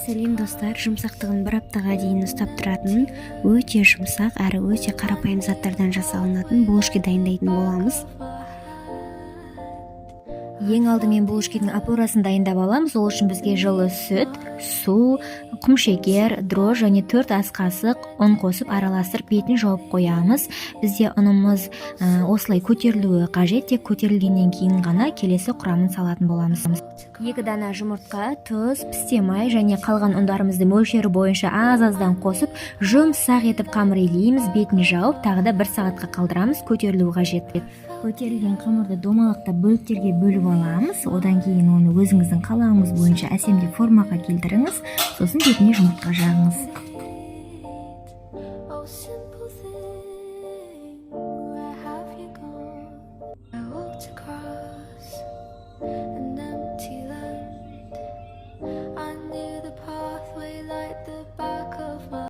Сәлем достар, жұмсақтығын бір аптаға дейін ұстап тұратын, өте жұмсақ әрі өте қарапайым заттардан жасалынатын булочка дайындайтын боламыз. Ең алдымен булочканың опорасын дайындап аламыз. Ол үшін бізге жылы сүт, су, құмшекер, дрожж және 4 ас қасық ұн қосып араластырып бетін жауып қоямыз. Бізде ұнымыз осылай көтерілуі қажет, тек көтерілгеннен кейін ғана келесі құрамын салатын боламыз. 2 дана жұмыртқа, тұз, пісте май және қалған ұндарымызды мөлшері бойынша аз-аздан қосып, жұмсақ етіп қамыр илейміз, бетін жауып, тағы да 1 сағатқа қалдырамыз, көтерілуі қажет. Көтерілген қамырды домалақтап бөліктерге бөліп аламыз. Одан кейін оны өзіңіздің қалауыңыз бойынша әсемдеп формаға келтіріңіз. Сосын бетіне жұмыртқа жағыңыз.